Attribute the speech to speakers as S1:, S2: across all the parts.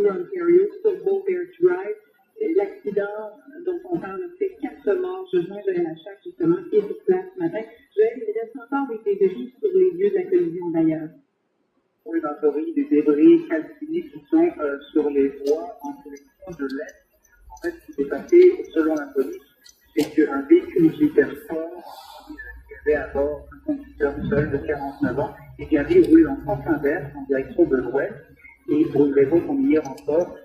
S1: Waterloo, Ontario, Football Bear Drive. L'accident dont on parle a fait 4 morts. Je joins de LHA justement, qui est sur place ce matin. Joël, il reste encore des débris sur les lieux de la collision d'ailleurs.
S2: Oui, dans le Floride, des débris calcinés qui sont sur les voies en direction de l'Est. En fait, ce qui s'est passé, selon la police, c'est qu'un véhicule militaire fort qui avait à bord un conducteur seul de 49 ans et qui avait roulé en sens inverse en direction de l'Ouest. Et pour une raison qu'on ignore encore,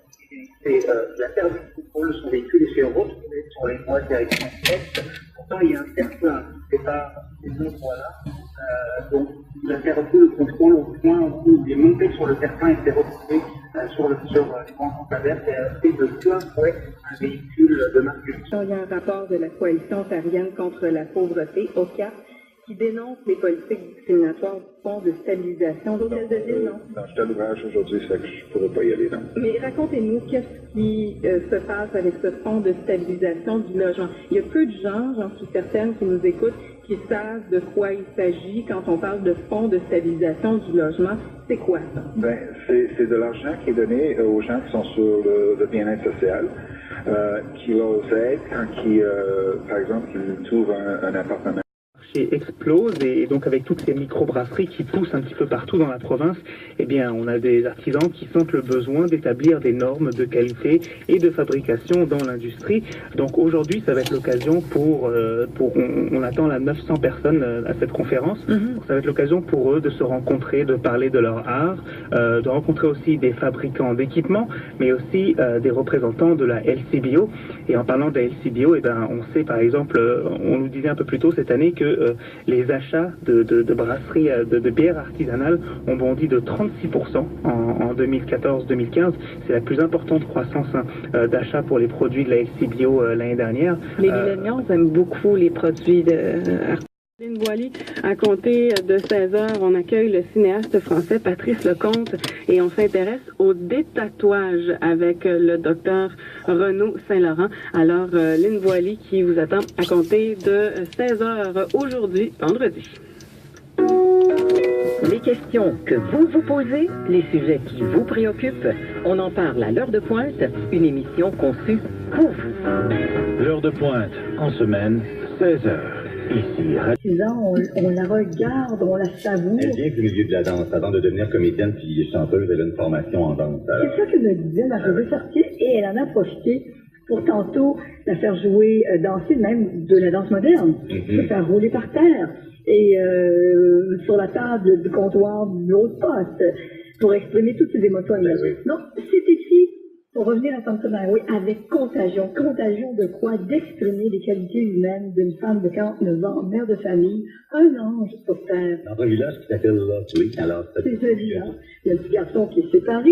S2: c'est la perdu de contrôle de son véhicule et s'est retrouvé sur les voies direction Est. Pourtant, il y a un terre-plein qui sépare ces deux voies-là. Donc, il a perdu le contrôle au point où il est monté sur le terre-plein et s'est retrouvé sur les grands sens inverses et a fait de plein fouet un véhicule de marque.
S1: Il y a un rapport de la coalition ontarienne contre la pauvreté, OCA, qui dénonce les politiques discriminatoires du Fonds de stabilisation. L'hôtel de ville, non?
S3: Non, je suis à l'ouvrage aujourd'hui, c'est que je ne pourrais pas y aller, non.
S1: Mais racontez-nous, qu'est-ce qui se passe avec ce Fonds de stabilisation du logement? Il y a peu de gens, j'en suis certaine, qui nous écoutent, qui savent de quoi il s'agit quand on parle de Fonds de stabilisation du logement. C'est quoi ça?
S3: Ben, c'est de l'argent qui est donné aux gens qui sont sur le bien-être social, qui leur aide quand par exemple, ils trouvent un appartement.
S4: Explose et donc avec toutes ces microbrasseries qui poussent un petit peu partout dans la province, eh bien on a des artisans qui sentent le besoin d'établir des normes de qualité et de fabrication dans l'industrie. Donc aujourd'hui ça va être l'occasion on attend là 900 personnes à cette conférence. Donc, ça va être l'occasion pour eux de se rencontrer, de parler de leur art, de rencontrer aussi des fabricants d'équipements, mais aussi des représentants de la LCBO. Et en parlant de la LCBO, eh ben on sait par exemple, on nous disait un peu plus tôt cette année que les achats de brasseries, de bières artisanales ont bondi de 36% en 2014-2015. C'est la plus importante croissance d'achat pour les produits de la LCBO l'année dernière.
S1: Les milléniaux aiment beaucoup les produits Lynne Boily, à compter de 16h, on accueille le cinéaste français Patrice Lecomte et on s'intéresse au détatouage avec le docteur Renaud Saint-Laurent. Alors, Lynne Boily qui vous attend à compter de 16h aujourd'hui, vendredi.
S5: Les questions que vous vous posez, les sujets qui vous préoccupent, on en parle à l'heure de pointe, une émission conçue pour vous.
S6: L'heure de pointe, en semaine, 16h. Ici,
S7: on la regarde, on la savoure.
S8: Elle vient du milieu de la danse. Avant de devenir comédienne puis chanteuse, elle a une formation en danse.
S7: C'est ça qu'elle me disait, Marie Chartier, et elle en a profité pour tantôt la faire jouer, danser même de la danse moderne, se faire rouler par terre, et sur la table du comptoir du bureau de poste, pour exprimer toutes ses émotions. Non, c'est écrit, pour revenir à Thompson Highway, avec contagion. Contagion de quoi? D'exprimer les qualités humaines d'une femme de 49 ans, mère de famille, un ange sur terre.
S8: Dans un village qui s'appelle Lotley, alors...
S7: C'est joli, hein? Il y a le petit garçon qui est séparé,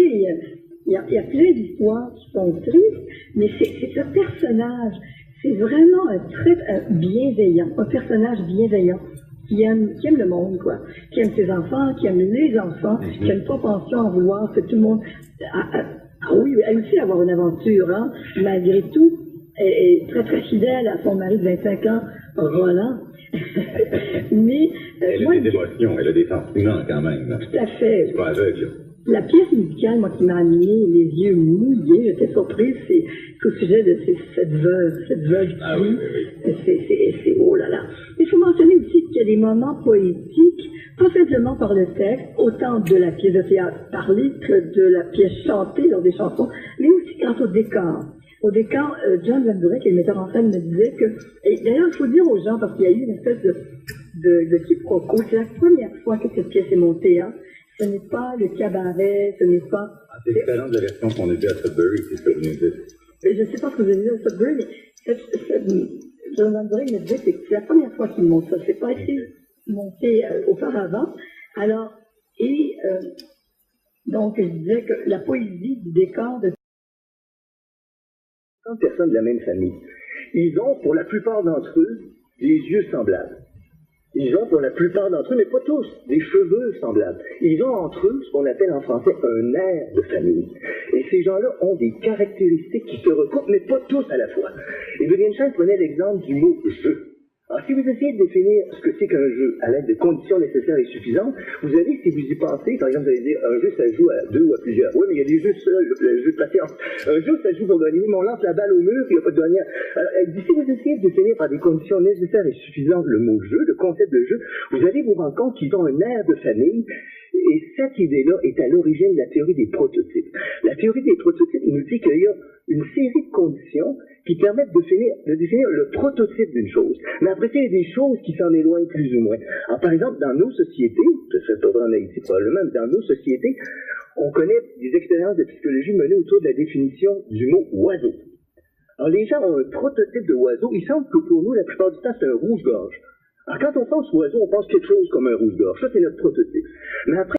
S7: il y a plein d'histoires qui sont tristes, mais c'est ce personnage, c'est vraiment un très bienveillant, un personnage bienveillant. Qui aime le monde, quoi. Qui aime ses enfants, qui aime les enfants, qui n'a pas pension à vouloir que tout le monde... oui, elle aussi avoir une aventure, hein. Malgré tout, elle est très très fidèle à son mari de 25 ans, Roland. Mais...
S8: elle a des émotions, elle a des sentiments quand même.
S7: Tout à fait.
S8: C'est pas aveugle.
S7: La pièce musicale, moi, qui m'a amené les yeux mouillés, j'étais surprise, c'est au sujet de cette veuve qui c'est oh là là. Il faut mentionner aussi qu'il y a des moments poétiques, pas simplement par le texte, autant de la pièce de théâtre parlée que de la pièce chantée dans des chansons, mais aussi grâce au décor. Au décor, John Van Buren, qui est le metteur en scène, me disait que, et d'ailleurs, il faut dire aux gens, parce qu'il y a eu une espèce de quiproquo, c'est la première fois que cette pièce est montée, hein. Ce n'est pas le cabaret, ce n'est pas...
S8: C'est différent de la version qu'on a vue à Sudbury, c'est ce que vous nous dites.
S7: Je ne sais pas ce que vous avez dit à Sudbury, mais John Van Buren me disait que c'est la première fois qu'il monte ça. C'est pas été monté auparavant. Alors, donc je disais que la poésie du décor de
S9: 100 personnes de la même famille, ils ont, pour la plupart d'entre eux, des yeux semblables. Ils ont, pour la plupart d'entre eux, mais pas tous, des cheveux semblables. Ils ont entre eux ce qu'on appelle en français un air de famille. Et ces gens-là ont des caractéristiques qui se recoupent, mais pas tous à la fois. Et Wittgenstein prenait l'exemple du mot « je ». Alors, si vous essayez de définir ce que c'est qu'un jeu à l'aide de conditions nécessaires et suffisantes, vous allez, si vous y pensez, par exemple, vous allez dire, un jeu, ça joue à 2 ou à plusieurs. Oui, mais il y a des jeux seuls, le jeu de patience. Un jeu, ça joue pour gagner, mais on lance la balle au mur, puis il n'y a pas de gagnant. Alors, si vous essayez de définir par des conditions nécessaires et suffisantes le mot jeu, le concept de jeu, vous allez vous rendre compte qu'ils ont un air de famille. Et cette idée-là est à l'origine de la théorie des prototypes. La théorie des prototypes nous dit qu'il y a une série de conditions qui permettent de définir le prototype d'une chose. Mais après ça, il y a des choses qui s'en éloignent plus ou moins. Alors, par exemple, dans nos sociétés, ce serait pas vrai en Haïti probablement, mais dans nos sociétés, on connaît des expériences de psychologie menées autour de la définition du mot oiseau. Alors, les gens ont un prototype de oiseau. Il semble que pour nous, la plupart du temps, c'est un rouge-gorge. Alors, quand on pense oiseau, on pense quelque chose comme un rouge-gorge. Ça, c'est notre prototype. Mais après,